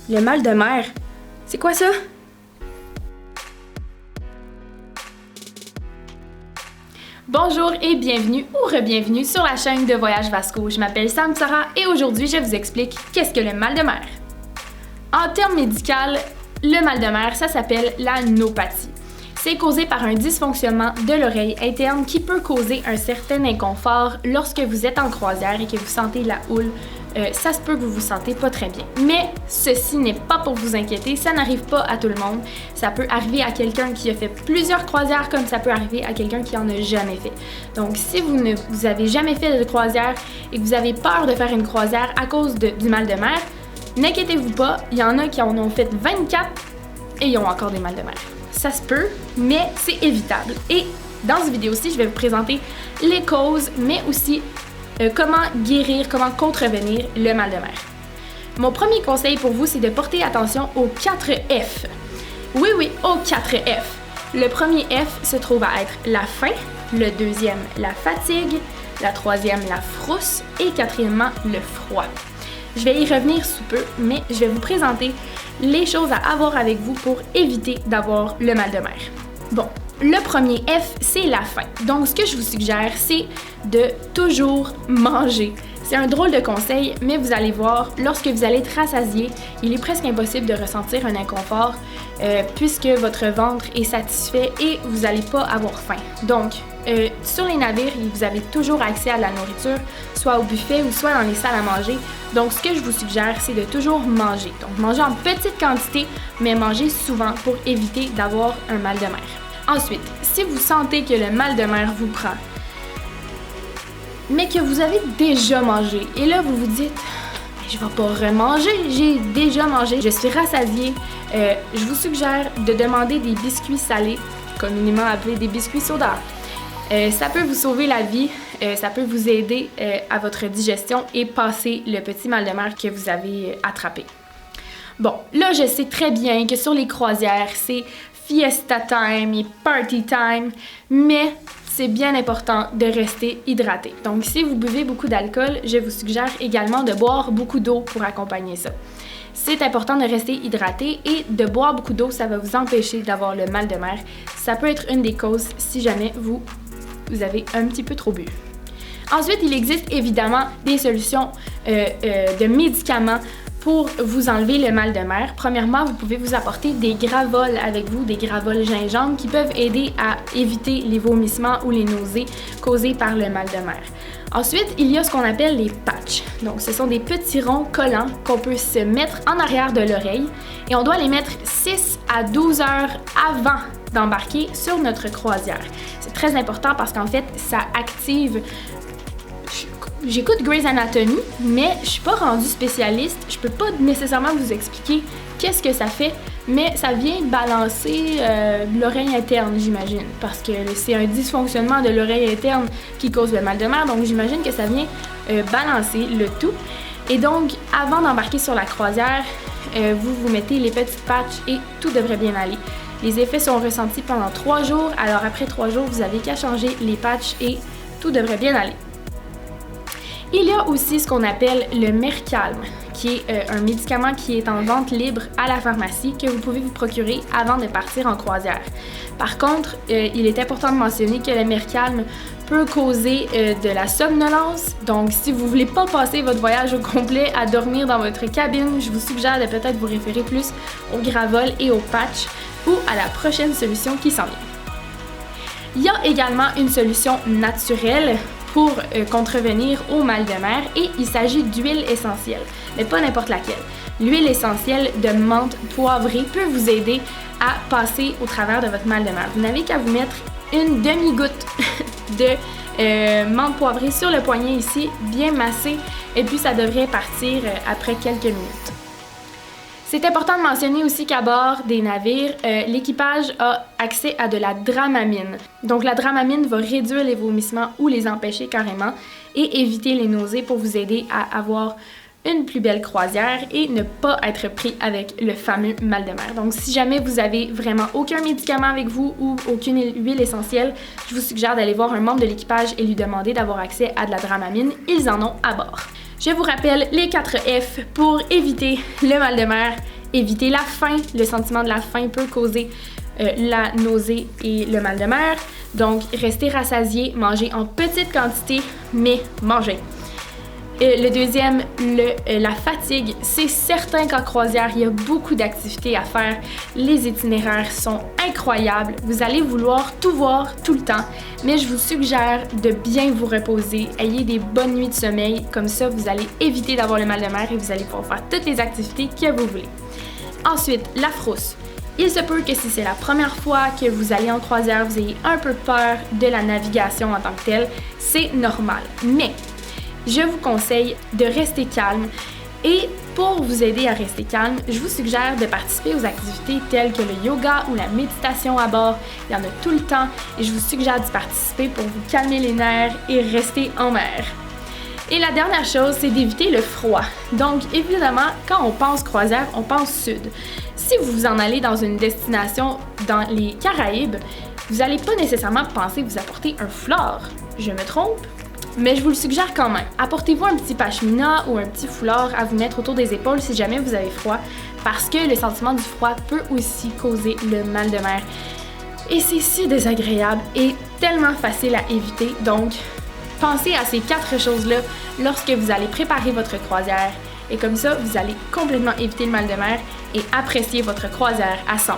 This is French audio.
Le mal de mer. C'est quoi ça? Bonjour et bienvenue ou re-bienvenue sur la chaîne de Voyage Vasco. Je m'appelle Sam Sarah et aujourd'hui je vous explique qu'est-ce que le mal de mer. En termes médicaux, le mal de mer, ça s'appelle la nopathie. C'est causé par un dysfonctionnement de l'oreille interne qui peut causer un certain inconfort lorsque vous êtes en croisière et que vous sentez la houle. Ça se peut que vous vous sentez pas très bien. Mais ceci n'est pas pour vous inquiéter, ça n'arrive pas à tout le monde. Ça peut arriver à quelqu'un qui a fait plusieurs croisières comme ça peut arriver à quelqu'un qui en a jamais fait. Donc si vous avez jamais fait de croisière et que vous avez peur de faire une croisière à cause du mal de mer, n'inquiétez-vous pas, il y en a qui en ont fait 24 et ils ont encore des mal de mer. Ça se peut, mais c'est évitable. Et dans cette vidéo-ci, je vais vous présenter les causes, mais aussi comment guérir, comment contrevenir le mal de mer. Mon premier conseil pour vous, c'est de porter attention aux 4 F. Oui, aux 4 F. Le premier F se trouve à être la faim, le deuxième, la fatigue, la troisième, la frousse et quatrièmement, le froid. Je vais y revenir sous peu, mais je vais vous présenter les choses à avoir avec vous pour éviter d'avoir le mal de mer. Bon, le premier F, c'est la faim. Donc, ce que je vous suggère, c'est de toujours manger. C'est un drôle de conseil, mais vous allez voir, lorsque vous allez être rassasié, il est presque impossible de ressentir un inconfort puisque votre ventre est satisfait et vous n'allez pas avoir faim. Donc, sur les navires, vous avez toujours accès à la nourriture, soit au buffet ou soit dans les salles à manger. Donc, ce que je vous suggère, c'est de toujours manger. Donc, manger en petite quantité, mais manger souvent pour éviter d'avoir un mal de mer. Ensuite, si vous sentez que le mal de mer vous prend, mais que vous avez déjà mangé, et là vous vous dites « je vais pas remanger, j'ai déjà mangé, je suis rassasiée », je vous suggère de demander des biscuits salés, communément appelés des biscuits soda. Ça peut vous sauver la vie, ça peut vous aider à votre digestion et passer le petit mal de mer que vous avez attrapé. Bon, là je sais très bien que sur les croisières, c'est fiesta time et party time, mais c'est bien important de rester hydraté. Donc, si vous buvez beaucoup d'alcool, je vous suggère également de boire beaucoup d'eau pour accompagner ça. C'est important de rester hydraté et de boire beaucoup d'eau, ça va vous empêcher d'avoir le mal de mer. Ça peut être une des causes si jamais vous avez un petit peu trop bu. Ensuite, il existe évidemment des solutions de médicaments pour vous enlever le mal de mer. Premièrement, vous pouvez vous apporter des gravols avec vous, des gravols gingembre qui peuvent aider à éviter les vomissements ou les nausées causées par le mal de mer. Ensuite, il y a ce qu'on appelle les patchs. Donc, ce sont des petits ronds collants qu'on peut se mettre en arrière de l'oreille et on doit les mettre 6 à 12 heures avant d'embarquer sur notre croisière. C'est très important parce qu'en fait, ça active. J'écoute Grey's Anatomy, mais je suis pas rendue spécialiste. Je peux pas nécessairement vous expliquer qu'est-ce que ça fait, mais ça vient balancer l'oreille interne, j'imagine, parce que c'est un dysfonctionnement de l'oreille interne qui cause le mal de mer, donc j'imagine que ça vient balancer le tout. Et donc, avant d'embarquer sur la croisière, vous mettez les petites patchs et tout devrait bien aller. Les effets sont ressentis pendant 3 jours, alors après 3 jours, vous avez qu'à changer les patchs et tout devrait bien aller. Il y a aussi ce qu'on appelle le Mercalm, qui est un médicament qui est en vente libre à la pharmacie que vous pouvez vous procurer avant de partir en croisière. Par contre, il est important de mentionner que le Mercalm peut causer de la somnolence. Donc, si vous ne voulez pas passer votre voyage au complet à dormir dans votre cabine, je vous suggère de peut-être vous référer plus au gravol et au patch ou à la prochaine solution qui s'en vient. Il y a également une solution naturelle pour contrevenir au mal de mer et il s'agit d'huile essentielle, mais pas n'importe laquelle. L'huile essentielle de menthe poivrée peut vous aider à passer au travers de votre mal de mer. Vous n'avez qu'à vous mettre une demi-goutte de menthe poivrée sur le poignet ici, bien massé, et puis ça devrait partir après quelques minutes. C'est important de mentionner aussi qu'à bord des navires, l'équipage a accès à de la dramamine. Donc la dramamine va réduire les vomissements ou les empêcher carrément et éviter les nausées pour vous aider à avoir une plus belle croisière et ne pas être pris avec le fameux mal de mer. Donc si jamais vous avez vraiment aucun médicament avec vous ou aucune huile essentielle, je vous suggère d'aller voir un membre de l'équipage et lui demander d'avoir accès à de la dramamine. Ils en ont à bord. Je vous rappelle les 4 F pour éviter le mal de mer. éviter la faim. Le sentiment de la faim peut causer la nausée et le mal de mer. Donc, restez rassasié, mangez en petite quantité, mais mangez. Le deuxième, la fatigue. C'est certain qu'en croisière, il y a beaucoup d'activités à faire. Les itinéraires sont incroyables. Vous allez vouloir tout voir tout le temps, mais je vous suggère de bien vous reposer. Ayez des bonnes nuits de sommeil. Comme ça, vous allez éviter d'avoir le mal de mer et vous allez pouvoir faire toutes les activités que vous voulez. Ensuite, la frousse. Il se peut que si c'est la première fois que vous allez en croisière, vous ayez un peu peur de la navigation en tant que telle. C'est normal. Mais je vous conseille de rester calme et pour vous aider à rester calme, je vous suggère de participer aux activités telles que le yoga ou la méditation à bord. Il y en a tout le temps et je vous suggère d'y participer pour vous calmer les nerfs et rester en mer. Et la dernière chose, c'est d'éviter le froid. Donc évidemment, quand on pense croisière, on pense sud. Si vous vous en allez dans une destination dans les Caraïbes, vous n'allez pas nécessairement penser vous apporter un foulard. Je me trompe? Mais je vous le suggère quand même. Apportez-vous un petit pashmina ou un petit foulard à vous mettre autour des épaules si jamais vous avez froid, parce que le sentiment du froid peut aussi causer le mal de mer. Et c'est si désagréable et tellement facile à éviter, donc pensez à ces 4 choses-là lorsque vous allez préparer votre croisière. Et comme ça, vous allez complètement éviter le mal de mer et apprécier votre croisière à 100%.